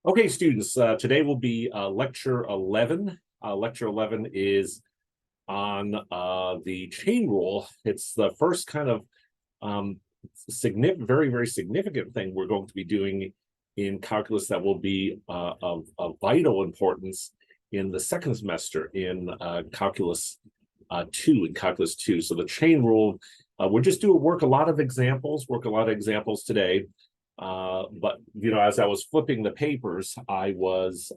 Okay, students, today will be lecture 11. Lecture 11 is on the chain rule. It's the first kind of very significant thing we're going to be doing in calculus that will be of vital importance in the second semester in calculus 2. So the chain rule, we're just doing work a lot of examples today. But as I was flipping the papers, I was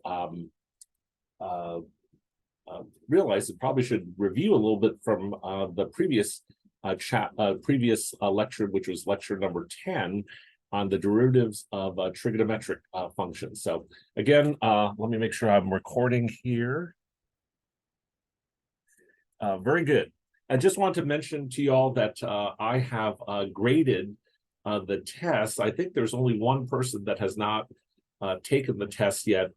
realized I probably should review a little bit from the previous lecture, which was lecture number 10 on the derivatives of trigonometric functions. So again, let me make sure I'm recording here. Very good. I just want to mention to you all that I have graded the test. I think there's only one person that has not taken the test yet.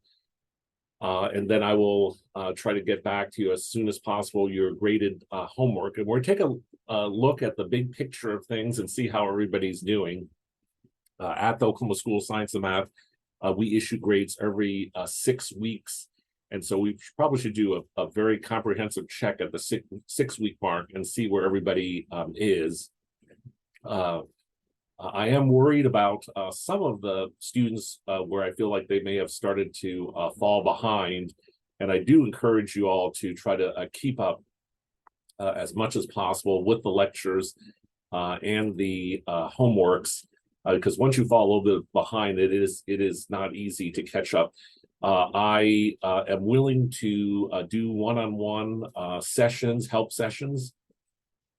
And then I will try to get back to you as soon as possible, your graded homework. And we're taking a look at the big picture of things and see how everybody's doing. At the Oklahoma School of Science and Math, we issue grades every 6 weeks. And so we probably should do a very comprehensive check at the six-week mark and see where everybody is. I am worried about some of the students where I feel like they may have started to fall behind. And I do encourage you all to try to keep up as much as possible with the lectures and the homeworks, because once you fall a little bit behind, it is not easy to catch up. I am willing to do one-on-one sessions, help sessions.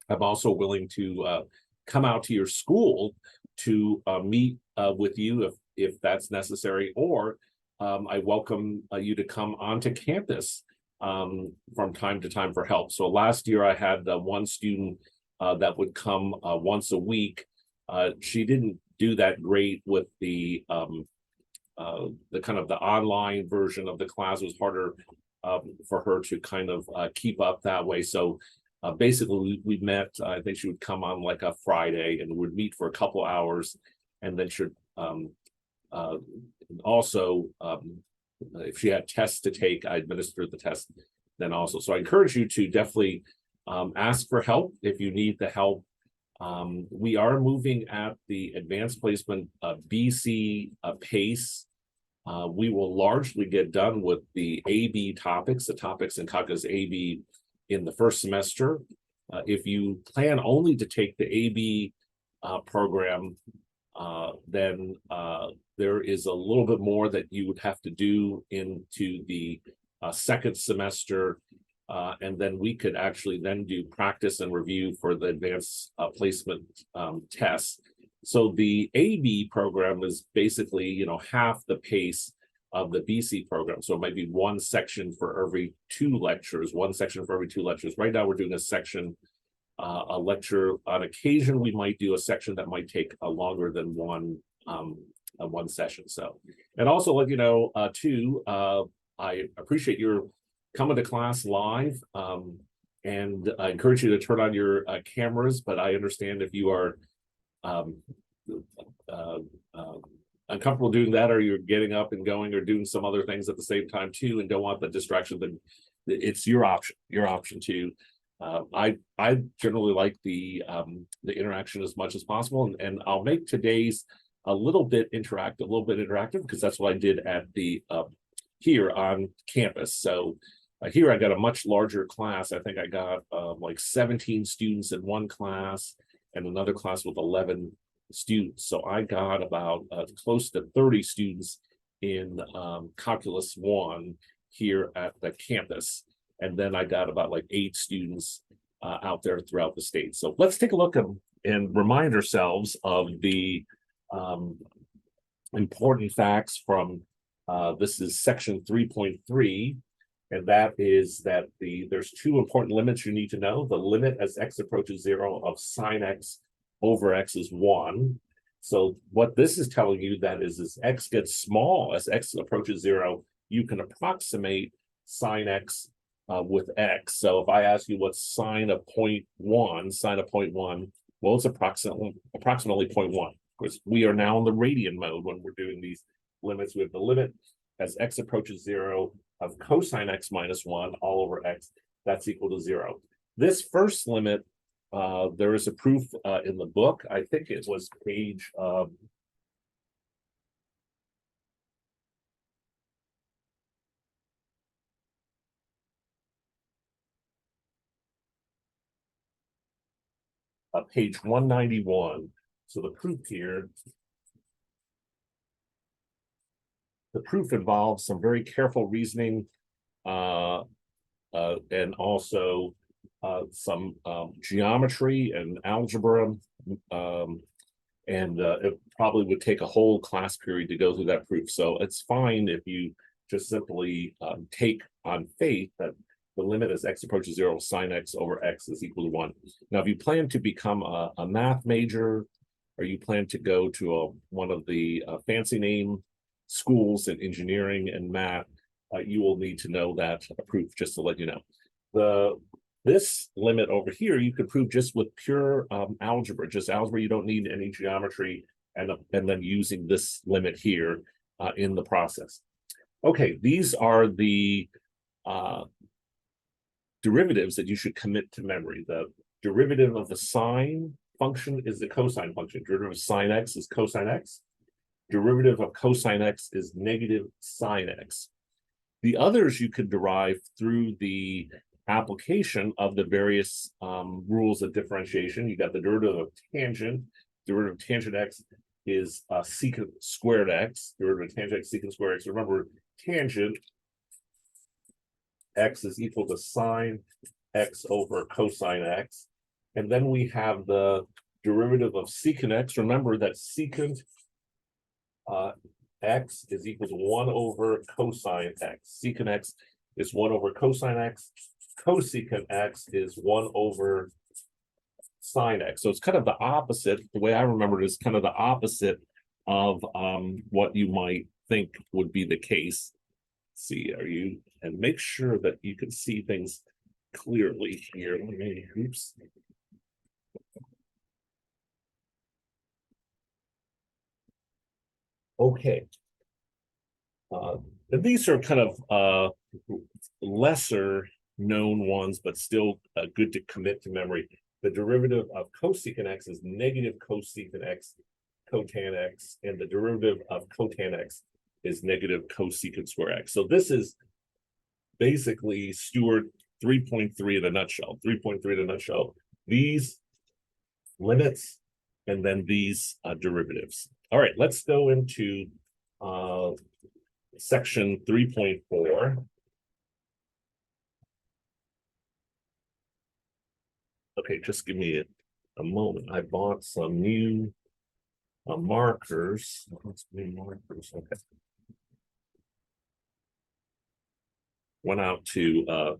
I'm also willing to come out to your school to meet with you if that's necessary, or I welcome you to come onto campus from time to time for help. So last year I had one student that would come once a week. She didn't do that great with the kind of the online version of the class. It was harder for her to kind of keep up that way. So basically we met, I think she would come on like a Friday and would meet for a couple hours, and then should also, if she had tests to take, I administered the test then also. So I encourage you to definitely ask for help if you need the help. We are moving at the advanced placement BC pace. We will largely get done with the AB topics, the topics in calculus AB in the first semester. If you plan only to take the AB program, then there is a little bit more that you would have to do into the second semester. And then we could actually then do practice and review for the advanced placement tests. So the AB program is basically, half the pace of the BC program. So it might be one section for every 2 lectures, Right now we're doing a section, a lecture. On occasion, we might do a section that might take longer than one session. So, and also let you know, too, I appreciate your coming to class live, and I encourage you to turn on your cameras, but I understand if you are uncomfortable doing that, or you're getting up and going or doing some other things at the same time too, and don't want the distraction, then it's your option too. I generally like the interaction as much as possible, and I'll make today's a little bit interactive because that's what I did at the here on campus. So here I got a much larger class. I think I got like 17 students in one class and another class with 11 students. So I got about close to 30 students in calculus 1 here at the campus. And then I got about like 8 students out there throughout the state. So let's take a look and remind ourselves of the important facts from this is section 3.3. And that is that there's 2 important limits you need to know. The limit as x approaches 0 of sine x over x is 1. So what this is telling you that is as x gets small, as x approaches 0, you can approximate sine x with x. So if I ask you what's sine of 0.1, well, it's approximately 0.1. Of course, we are now in the radian mode when we're doing these limits. We have the limit as x approaches 0 of cosine x minus 1 all over x, that's equal to 0. This first limit, there is a proof in the book. I think it was page page 191. So the proof here, the proof involves some very careful reasoning and also some geometry and algebra. And it probably would take a whole class period to go through that proof. So it's fine if you just simply take on faith that the limit as x approaches 0 sine x over x is equal to 1. Now, if you plan to become a math major, or you plan to go to one of the fancy name schools in engineering and math, you will need to know that proof, just to let you know. This limit over here, you could prove just with pure algebra, just algebra. You don't need any geometry, and then using this limit here in the process. Okay, these are the derivatives that you should commit to memory. The derivative of the sine function is the cosine function. Derivative of sine x is cosine x. Derivative of cosine x is negative sine x. The others you could derive through the application of the various rules of differentiation. You got the derivative of tangent. Derivative of tangent x is secant squared x. Derivative of tangent x secant squared x. Remember, tangent x is equal to sine x over cosine x. And then we have the derivative of secant x. Remember that secant x is equal to 1 over cosine x. Secant x is 1 over cosine x. Cosecant x is 1 over sine x. So it's kind of the opposite. The way I remember it is kind of the opposite of what you might think would be the case. Let's see, and make sure that you can see things clearly here. Let me, oops. Okay. And these are kind of lesser known ones, but still good to commit to memory. The derivative of cosecant x is negative cosecant x cotan x, and the derivative of cotan x is negative cosecant square x. So this is basically Stewart 3.3 in a nutshell. 3.3 in a nutshell. These limits and then these derivatives. All right, let's go into section 3.4. Okay, just give me a moment. I bought some new markers. New markers. Okay. Went out to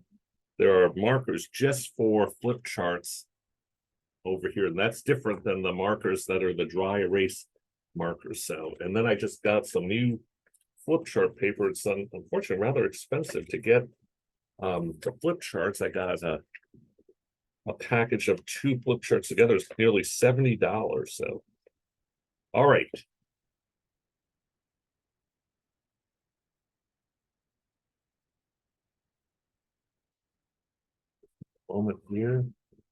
there are markers just for flip charts over here, and that's different than the markers that are the dry erase markers. So, and then I just got some new flip chart paper. It's unfortunately rather expensive to get the flip charts. I got a package of 2 flip charts together. It's nearly $70. So, all right. Moment here,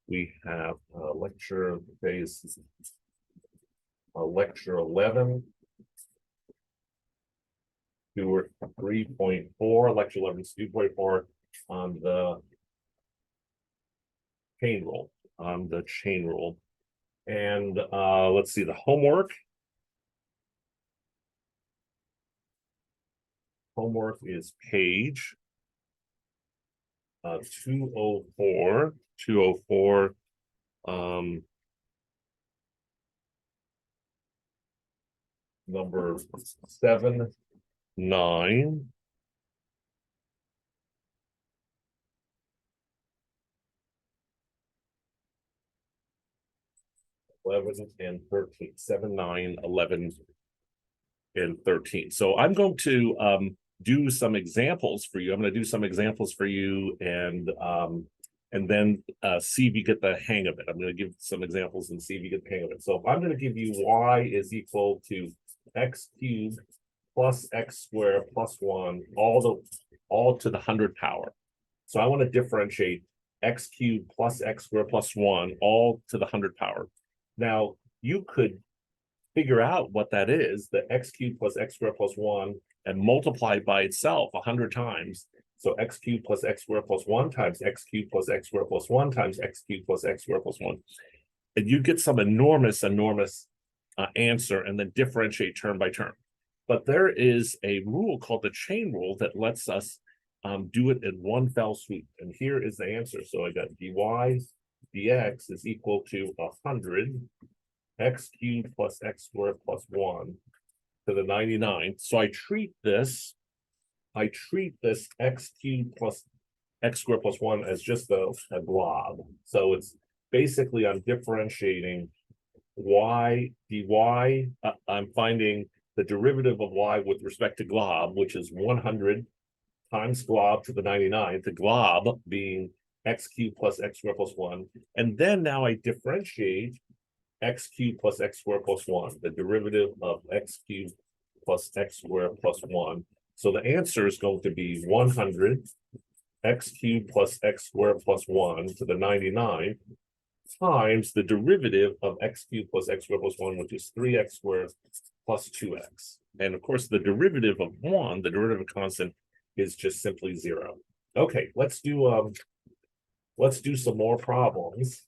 we have lecture phase, lecture 11. Stewart 3.4, lecture 11, 2.4 on the chain rule, And let's see the homework. Homework is page 204, number 7, 9. And 13, 7, 9, 11, and 13. So I'm going to do some examples for you. I'm going to do some examples for you, and then see if you get the hang of it. I'm going to give some examples and see if you get the hang of it. So if I'm going to give you y is equal to x cubed plus x squared plus 1 all to the 100th power. So I want to differentiate x cubed plus x squared plus 1 all to the 100th power. Now, you could figure out what that is, the x cubed plus x squared plus 1, and multiply it by itself 100 times. So x cubed plus x squared plus 1 times x cubed plus x squared plus 1 times x cubed plus x squared plus 1. And you get some enormous answer, and then differentiate term by term. But there is a rule called the chain rule that lets us do it in one fell swoop. And here is the answer. So I got dy dx is equal to 100 x cubed plus x squared plus 1 to the 99th. So I treat this x cubed plus x squared plus 1 as just a glob. So it's basically I'm differentiating y dy. I'm finding the derivative of y with respect to glob, which is 100 times glob to the 99th, the glob being x cubed plus x squared plus 1. And then now I differentiate x cubed plus x squared plus 1, the derivative of x cubed plus x squared plus 1. So the answer is going to be 100 x cubed plus x squared plus 1 to the 99 times the derivative of x cubed plus x squared plus 1, which is 3x squared plus 2x. And of course, the derivative of 1, the derivative constant, is just simply 0. Okay, let's do some more problems.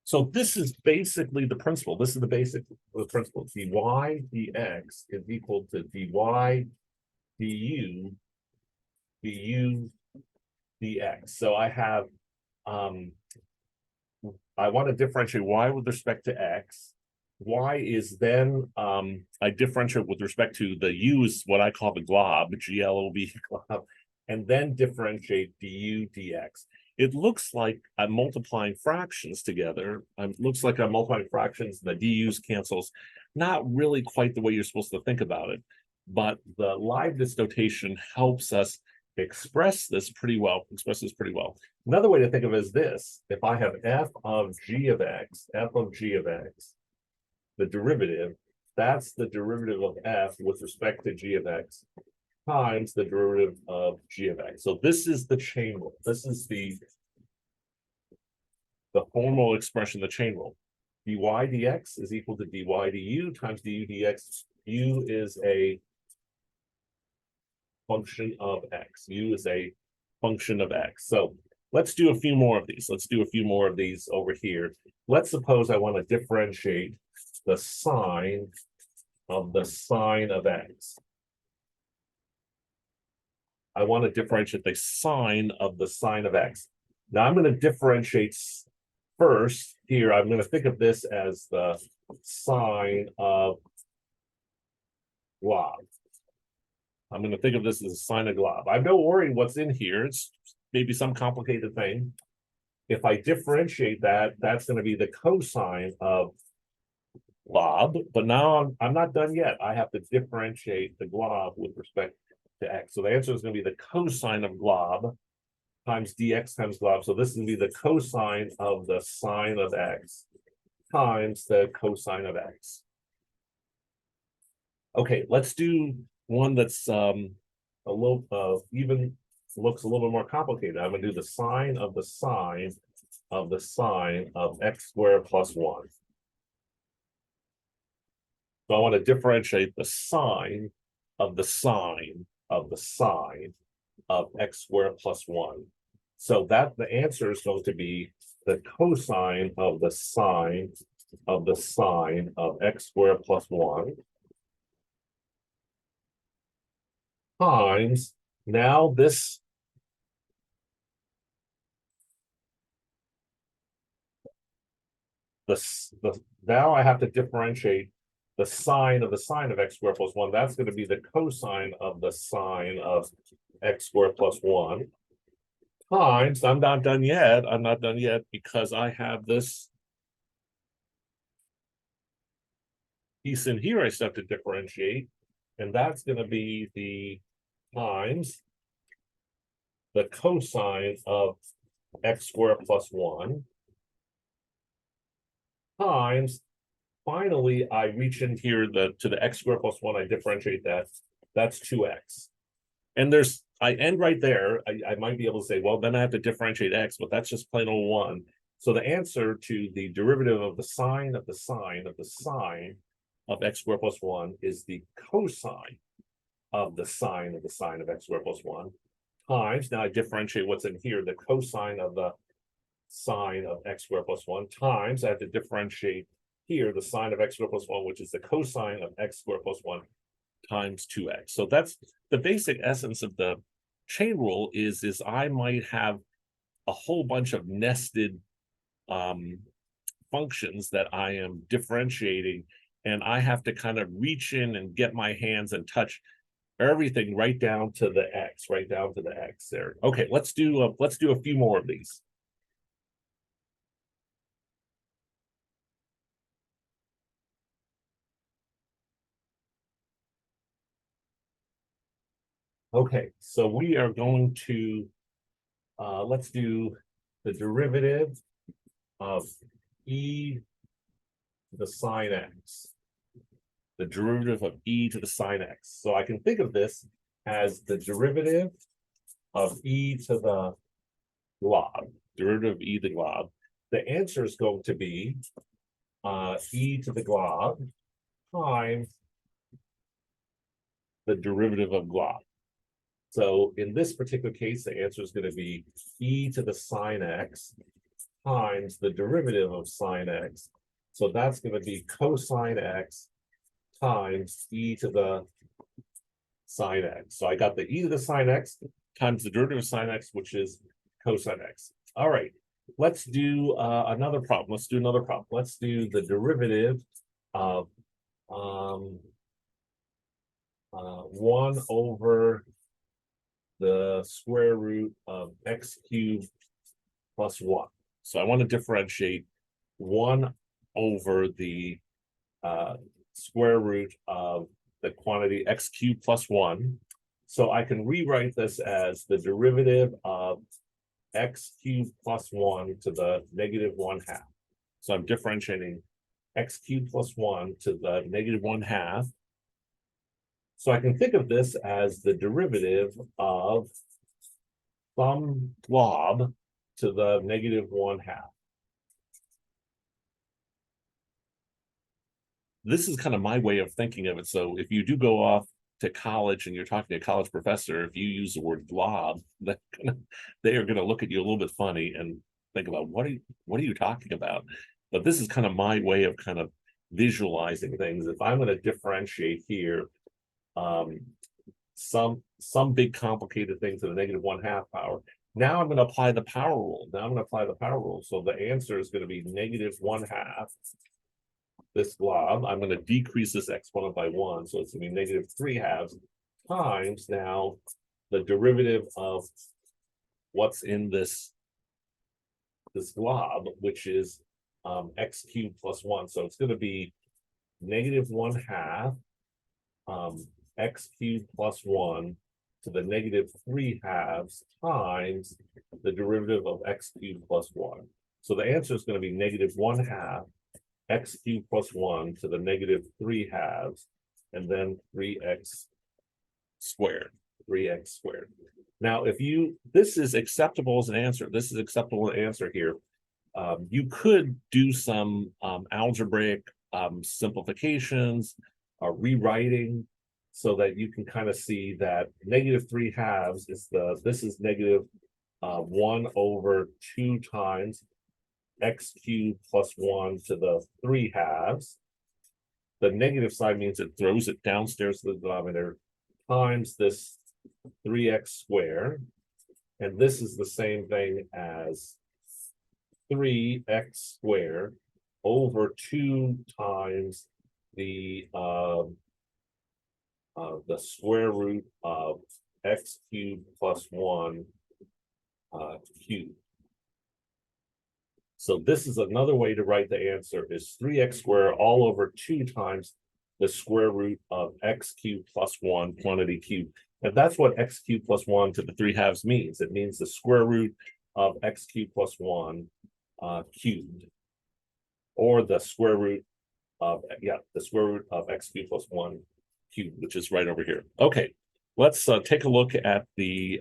So this is basically the principle. This is the principle. dy dx is equal to dy du dx. So I have I want to differentiate y with respect to x. Y is then I differentiate with respect to the u is what I call the glob, glob glob, and then differentiate du dx. It looks like I'm multiplying fractions together. It looks like I'm multiplying fractions, the du's cancels. Not really quite the way you're supposed to think about it, but the Leibniz notation helps us express this pretty well. Another way to think of it is this: if I have f of g of x, the derivative, that's the derivative of f with respect to g of x times the derivative of g of x. So this is the chain rule. This is the formal expression, the chain rule. dy dx is equal to dy du times du dx. U is a function of x. U is a function of x. So let's do a few more of these. Let's do a few more of these over here. Let's suppose I want to differentiate the sine of x. I want to differentiate the sine of x. Now I'm going to differentiate first here. I'm going to think of this as the sine of glob. I'm going to think of this as a sine of glob. I have no worry what's in here. It's maybe some complicated thing. If I differentiate that, that's going to be the cosine of glob. But now I'm not done yet. I have to differentiate the glob with respect to x. So the answer is going to be the cosine of glob times dx times glob. So this is going to be the cosine of the sine of x times the cosine of x. Okay, let's do one that's a little even looks a little bit more complicated. I'm going to do the sine of the sine of x squared plus 1. So I want to differentiate the sine of the sine of x squared plus 1. So that the answer is going to be the cosine of the sine of x squared plus 1 times now this now I have to differentiate the sine of x squared plus 1. That's going to be the cosine of the sine of x squared plus 1 times, I'm not done yet because I have this piece in here I still have to differentiate, and that's going to be the times the cosine of x squared plus 1 times finally, I reach in here to the x squared plus 1, I differentiate that. That's 2x. And I end right there. I might be able to say, well, then I have to differentiate x, but that's just plain old 1. So the answer to the derivative of the sine of the sine of the sine of x squared plus 1 is the cosine of the sine of x squared plus 1 times, now I differentiate what's in here, the cosine of the sine of x squared plus 1 times, I have to differentiate here the sine of x squared plus 1, which is the cosine of x squared plus 1 times 2x. So that's the basic essence of the chain rule is I might have a whole bunch of nested functions that I am differentiating, and I have to kind of reach in and get my hands and touch everything right down to the x, there. Okay, let's do a few more of these. Okay, so we are going to let's do the derivative of e to the sine x. The derivative of e to the sine x. So I can think of this as the derivative of e to the log, derivative of e to the log. The answer is going to be e to the log times the derivative of log. So in this particular case, the answer is going to be e to the sine x times the derivative of sine x. So that's going to be cosine x times e to the sine x. So I got the e to the sine x times the derivative of sine x, which is cosine x. All right, let's do another problem. Let's do the derivative of 1 over the square root of x cubed plus 1. So I want to differentiate 1 over the square root of the quantity x cubed plus 1. So I can rewrite this as the derivative of x cubed plus 1 to the negative 1/2. So I'm differentiating x cubed plus 1 to the negative 1/2. So I can think of this as the derivative of some blob to the negative 1/2. This is kind of my way of thinking of it. So if you do go off to college and you're talking to a college professor, if you use the word blob, they are going to look at you a little bit funny and think about what are you talking about? But this is kind of my way of kind of visualizing things. If I'm going to differentiate here some big complicated thing to the negative 1/2 power, now I'm going to apply the power rule. So the answer is going to be negative 1/2 this blob. I'm going to decrease this exponent by 1, so it's going to be negative 3/2 times now the derivative of what's in this blob, which is x cubed plus 1. So it's going to be negative 1/2 x cubed plus 1 to the negative 3/2 times the derivative of x cubed plus 1. So the answer is going to be negative 1/2 x cubed plus 1 to the negative 3/2, and then 3x squared. Now, if this is acceptable as an answer, here. You could do some algebraic simplifications or rewriting so that you can kind of see that negative 3/2 is negative 1 over 2 times x cubed plus 1 to the 3/2. The negative side means it throws it downstairs to the denominator times this 3x squared. And this is the same thing as 3x squared over 2 times the square root of x cubed plus 1 cubed. So this is another way to write the answer is 3x squared all over 2 times the square root of x cubed plus 1 quantity cubed. And that's what x cubed plus 1 to the 3/2 means. It means the square root of x cubed plus 1 cubed, or the square root of, yeah, the square root of x cubed plus 1 cubed, which is right over here. Okay, let's take a look at the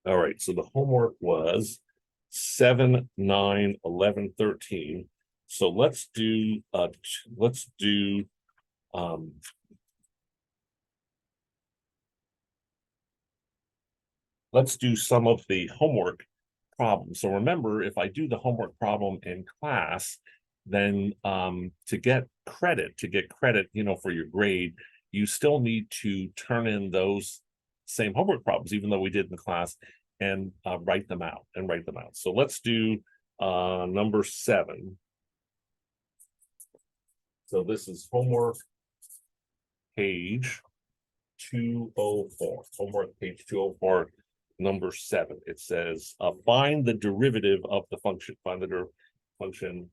all right, so the homework was 7, 9, 11, 13. So let's do um let's do some of the homework problems. So remember, if I do the homework problem in class, then to get credit, for your grade, you still need to turn in those same homework problems, even though we did in the class, and write them out. So let's do number 7. So this is homework page 204. Homework page 204, number 7. It says find the derivative of the function. Find the function.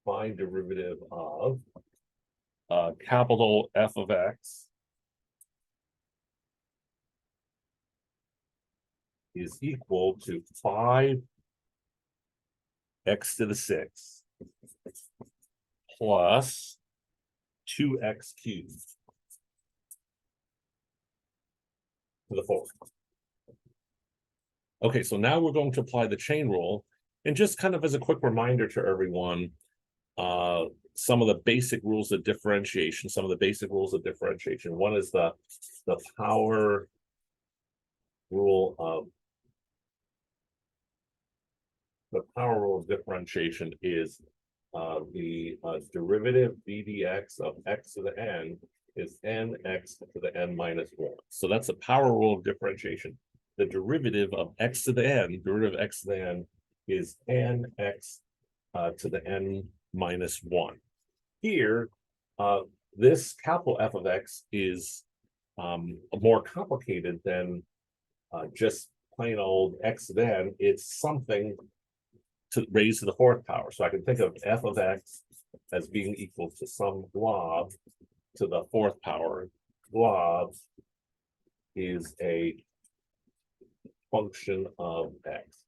Find derivative of capital F of x is equal to 5x to the 6 plus 2x cubed to the 4th. Okay, so now we're going to apply the chain rule. And just kind of as a quick reminder to everyone, some of the basic rules of differentiation. One is the power rule of differentiation is the derivative ddx of x to the n is nx to the n minus 1. So that's the power rule of differentiation. The derivative of x to the n, is nx to the n minus 1. Here, this capital F of x is more complicated than just plain old x to the n. It's something to raise to the 4th power. So I can think of f of x as being equal to some blob to the 4th power. Blob is a function of x.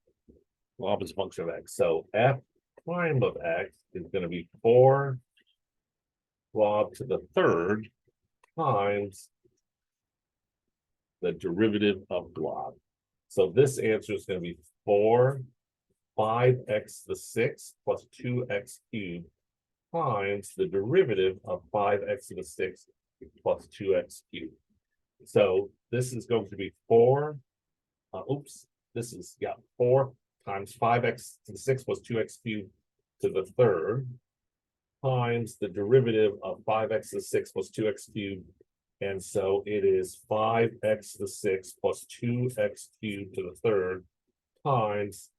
Blob is a function of x. So f prime of x is going to be 4 blob to the 3rd times the derivative of blob. So this answer is going to be 5x to the 6 plus 2x cubed times the derivative of 5x to the 6 plus 2x cubed. So this is going to be 4 times 5x to the 6 plus 2x cubed to the 3rd times the derivative of 5x to the 6 plus 2x cubed. And so it is 5x to the 6 plus 2x cubed to the 3rd times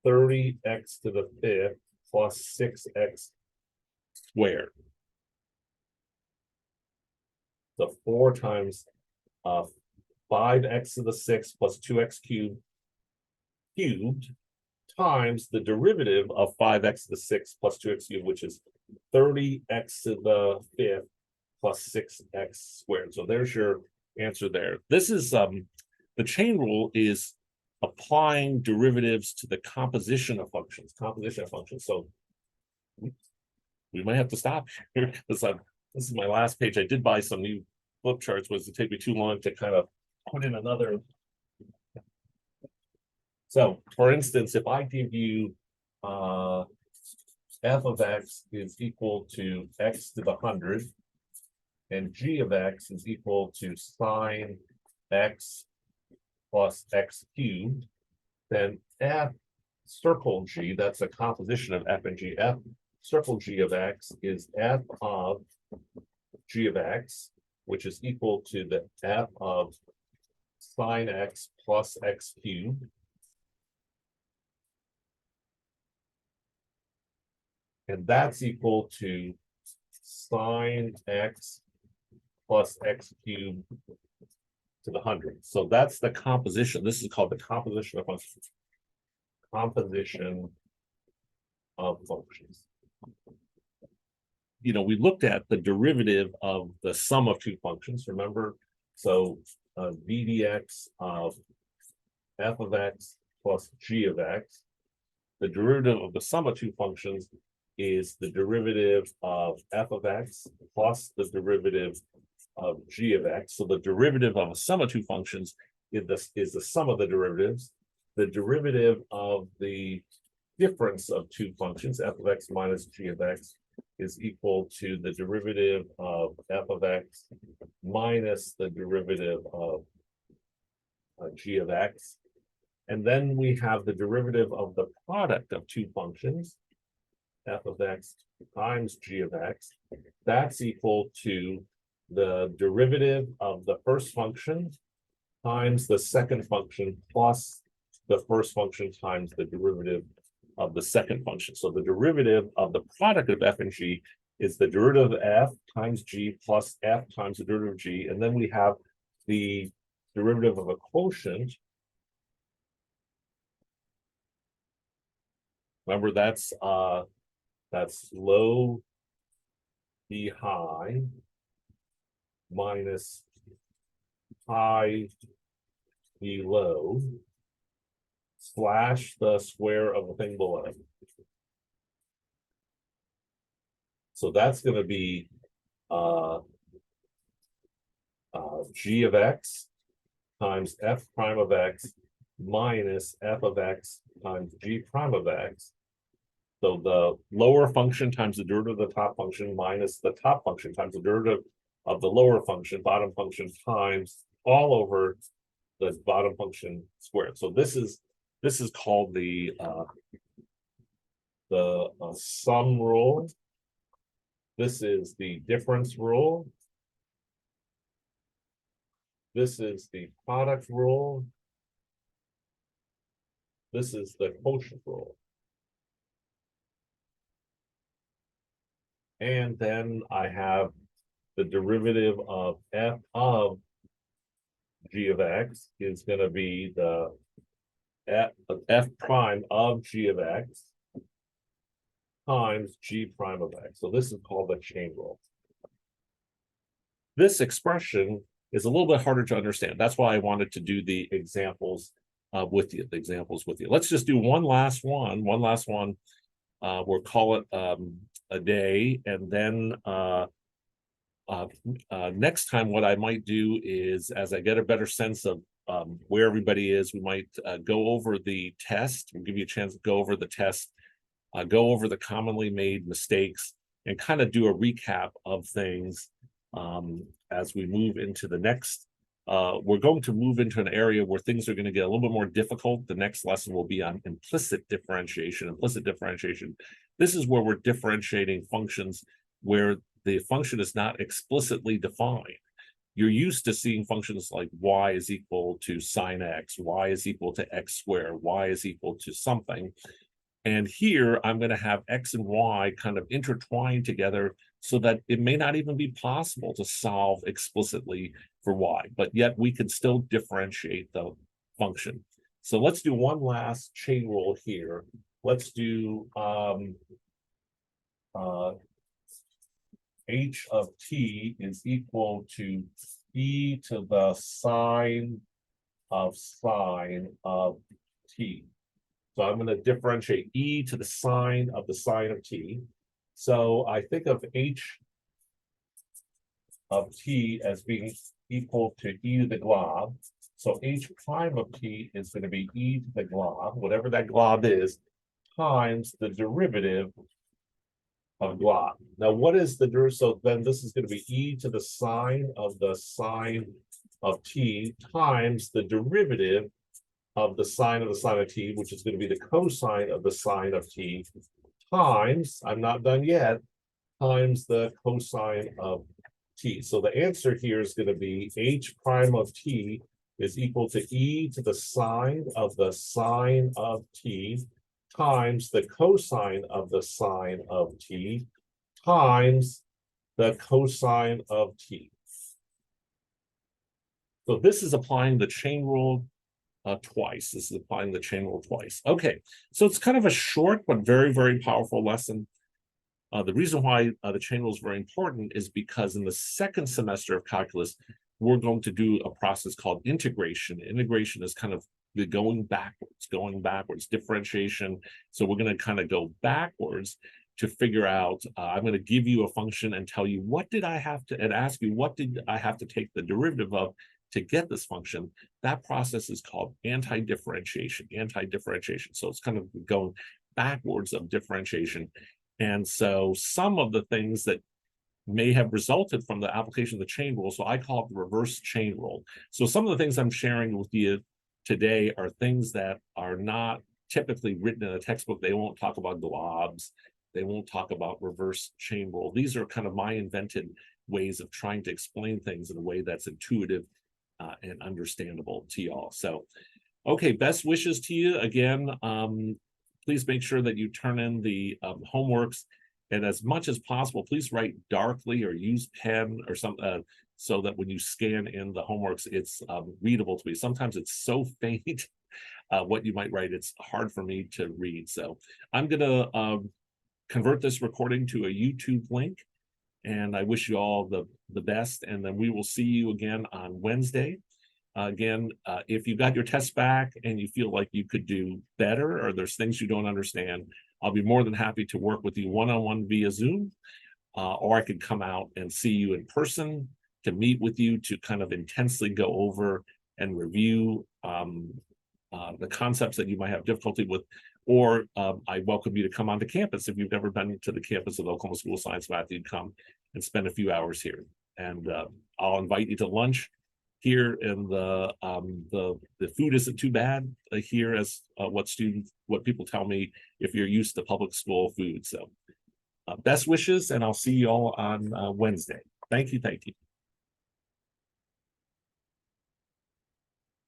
30x to the 5th plus 6x squared. So 4 times 5x to the 6 plus 2x cubed times the derivative of 5x to the 6 plus 2x cubed, which is 30x to the 5th plus 6x squared. So there's your answer there. This is the chain rule is applying derivatives to the composition of functions. So we might have to stop here because this is my last page. I did buy some new flip charts. Was it take me too long to kind of put in another? So for instance, if I give you f of x is equal to x to the 100 and g of x is equal to sine x plus x cubed, then f circle g, that's a composition of f and g, f circle g of x is f of g of x, which is equal to the f of sine x plus x cubed. And that's equal to sine x plus x cubed to the 100. So that's the composition. This is called the composition of functions. Composition of functions. we looked at the derivative of the sum of two functions, remember? So v dx of f of x plus g of x. The derivative of the sum of two functions is the derivative of f of x plus the derivative of g of x. So the derivative of a sum of two functions is the sum of the derivatives. The derivative of the difference of two functions, f of x minus g of x, is equal to the derivative of f of x minus the derivative of g of x. And then we have the derivative of the product of two functions, f of x times g of x. That's equal to the derivative of the first function times the second function plus the first function times the derivative of the second function. So the derivative of the product of f and g is the derivative of f times g plus f times the derivative of g. And then we have the derivative of a quotient. Remember, that's low b high minus high b low slash the square of the thing below. So that's going to be g of x times f prime of x minus f of x times g prime of x. So the lower function times the derivative of the top function minus the top function times the derivative of the lower function, bottom function, times all over the bottom function squared. So this is called the sum rule. This is the difference rule. This is the product rule. This is the quotient rule. And then I have the derivative of f of g of x is going to be the f prime of g of x times g prime of x. So this is called the chain rule. This expression is a little bit harder to understand. That's why I wanted to do the examples with you. Let's just do one last one. We'll call it a day, and then next time what I might do is, as I get a better sense of where everybody is, we might go over the test. We'll give you a chance to go over the test, go over the commonly made mistakes, and kind of do a recap of things as we move into the next. We're going to move into an area where things are going to get a little bit more difficult. The next lesson will be on implicit differentiation. This is where we're differentiating functions where the function is not explicitly defined. You're used to seeing functions like y is equal to sine x, y is equal to x squared, y is equal to something. And here I'm going to have x and y kind of intertwined together so that it may not even be possible to solve explicitly for y, but yet we can still differentiate the function. So let's do one last chain rule here. Let's do h of t is equal to e to the sine of t. So I'm going to differentiate e to the sine of t. So I think of h of t as being equal to e to the glob. So h prime of t is going to be e to the glob, whatever that glob is, times the derivative of glob. Now, what is the derivative? So then this is going to be e to the sine of t times the derivative of the sine of t, which is going to be the cosine of the sine of t, times, I'm not done yet, times the cosine of t. So the answer here is going to be h prime of t is equal to e to the sine of t times the cosine of the sine of t times the cosine of t. So this is applying the chain rule twice. This is applying the chain rule twice. Okay, so it's kind of a short but very, very powerful lesson. The reason why the chain rule is very important is because in the second semester of calculus, we're going to do a process called integration. Integration is kind of the going backwards, differentiation. So we're going to kind of go backwards to figure out, I'm going to give you a function and tell you what did I have to, and ask you what did I have to take the derivative of to get this function. That process is called anti-differentiation. So it's kind of going backwards of differentiation. And so some of the things that may have resulted from the application of the chain rule, so I call it the reverse chain rule. So some of the things I'm sharing with you today are things that are not typically written in a textbook. They won't talk about globs. They won't talk about reverse chain rule. These are kind of my invented ways of trying to explain things in a way that's intuitive and understandable to y'all. So, okay, best wishes to you. Again, please make sure that you turn in the homeworks, and as much as possible, please write darkly or use pen or something so that when you scan in the homeworks, it's readable to me. Sometimes it's so faint what you might write, it's hard for me to read. So I'm gonna convert this recording to a YouTube link, and I wish you all the best, and then we will see you again on Wednesday. Again, if you got your test back and you feel like you could do better or there's things you don't understand, I'll be more than happy to work with you one-on-one via Zoom, or I could come out and see you in person to meet with you to kind of intensely go over and review the concepts that you might have difficulty with. Or I welcome you to come onto campus. If you've never been to the campus of the Oklahoma School of Science Math, you'd come and spend a few hours here. And I'll invite you to lunch here, and the food isn't too bad here as what people tell me if you're used to public school food. So best wishes, and I'll see you all on Wednesday. Thank you.